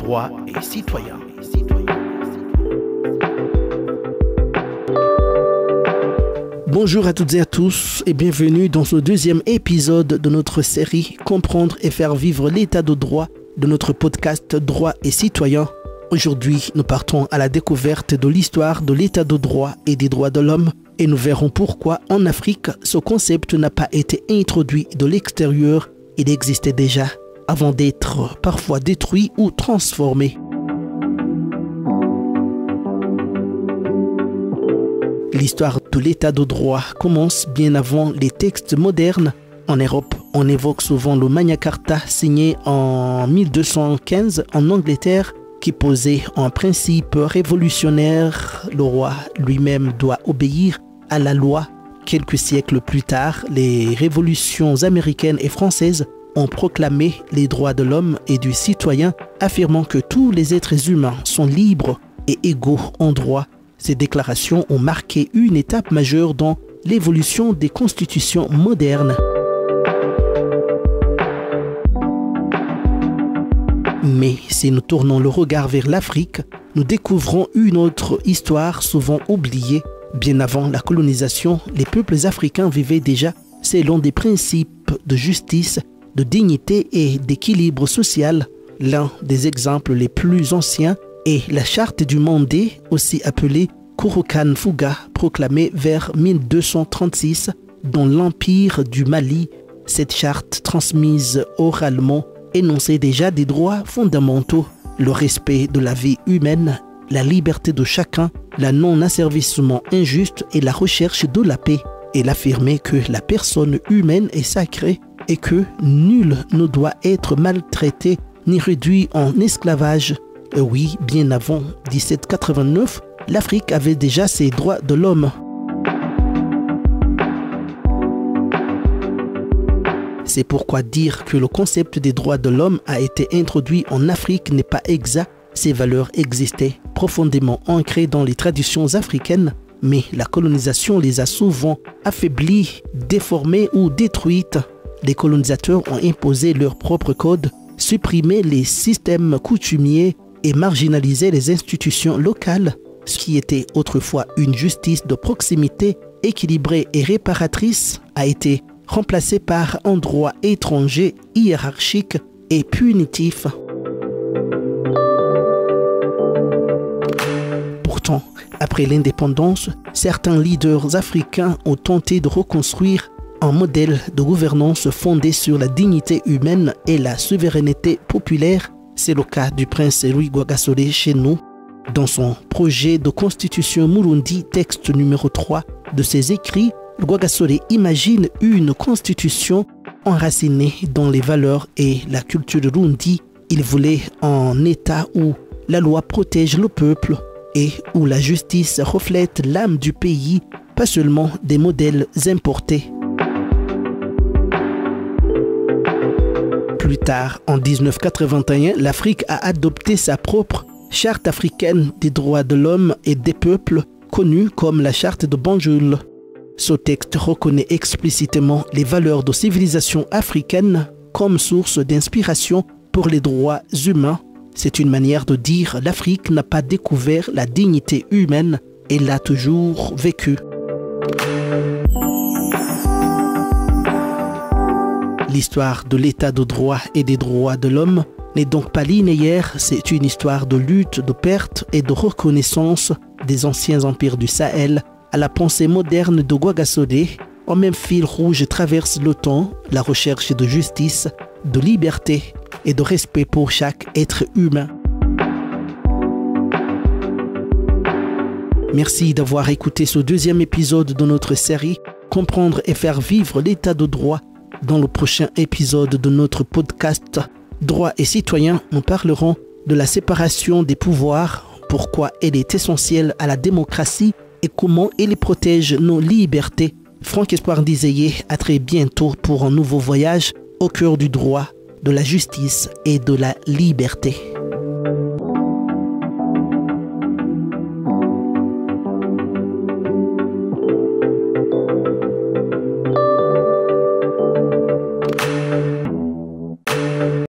droit et citoyen. Bonjour à toutes et à tous et bienvenue dans ce deuxième épisode de notre série Comprendre et faire vivre l'état de droit de notre podcast Droit et citoyen. Aujourd'hui, nous partons à la découverte de l'histoire de l'état de droit et des droits de l'homme et nous verrons pourquoi en Afrique, ce concept n'a pas été introduit de l'extérieur. Il existait déjà avant d'être parfois détruit ou transformé. L'histoire de l'état de droit commence bien avant les textes modernes. En Europe, on évoque souvent le Magna Carta signé en 1215 en Angleterre qui posait un principe révolutionnaire. Le roi lui-même doit obéir à la loi. Quelques siècles plus tard, les révolutions américaines et françaises ont proclamé les droits de l'homme et du citoyen, affirmant que tous les êtres humains sont libres et égaux en droit. Ces déclarations ont marqué une étape majeure dans l'évolution des constitutions modernes. Mais si nous tournons le regard vers l'Afrique, nous découvrons une autre histoire souvent oubliée. Bien avant la colonisation, les peuples africains vivaient déjà selon des principes de justice, de dignité et d'équilibre social. L'un des exemples les plus anciens est la charte du Mandé, aussi appelée Kurukan Fuga, proclamée vers 1236 dans l'Empire du Mali. Cette charte transmise oralement énonçait déjà des droits fondamentaux, le respect de la vie humaine, la liberté de chacun, le non-asservissement injuste et la recherche de la paix. Elle affirmait que la personne humaine est sacrée et que nul ne doit être maltraité ni réduit en esclavage. Oui, bien avant 1789, l'Afrique avait déjà ses droits de l'homme. C'est pourquoi dire que le concept des droits de l'homme a été introduit en Afrique n'est pas exact. Ces valeurs existaient profondément ancrées dans les traditions africaines, mais la colonisation les a souvent affaiblies, déformées ou détruites. Les colonisateurs ont imposé leur propre code, supprimé les systèmes coutumiers et marginalisé les institutions locales. Ce qui était autrefois une justice de proximité équilibrée et réparatrice a été remplacé par un droit étranger, hiérarchique et punitif. Pourtant, après l'indépendance, certains leaders africains ont tenté de reconstruire un modèle de gouvernance fondé sur la dignité humaine et la souveraineté populaire. C'est le cas du prince Louis Rwagasore chez nous. Dans son projet de constitution Murundi, texte numéro 3 de ses écrits, Rwagasore imagine une constitution enracinée dans les valeurs et la culture rundi. Il voulait un État où la loi protège le peuple et où la justice reflète l'âme du pays, pas seulement des modèles importés. Plus tard, en 1981, l'Afrique a adopté sa propre Charte africaine des droits de l'homme et des peuples, connue comme la Charte de Banjul. Ce texte reconnaît explicitement les valeurs de civilisation africaine comme source d'inspiration pour les droits humains. C'est une manière de dire l'Afrique n'a pas découvert la dignité humaine, elle l'a toujours vécue. L'histoire de l'état de droit et des droits de l'homme n'est donc pas linéaire, c'est une histoire de lutte, de perte et de reconnaissance des anciens empires du Sahel à la pensée moderne de Rwagasore. Un même fil rouge traverse le temps, la recherche de justice, de liberté et de respect pour chaque être humain. Merci d'avoir écouté ce deuxième épisode de notre série Comprendre et faire vivre l'état de droit. Dans le prochain épisode de notre podcast Droit et citoyen, nous parlerons de la séparation des pouvoirs, pourquoi elle est essentielle à la démocratie et comment elle protège nos libertés. Franck Espoir Ndizeye, à très bientôt pour un nouveau voyage au cœur du droit, de la justice et de la liberté.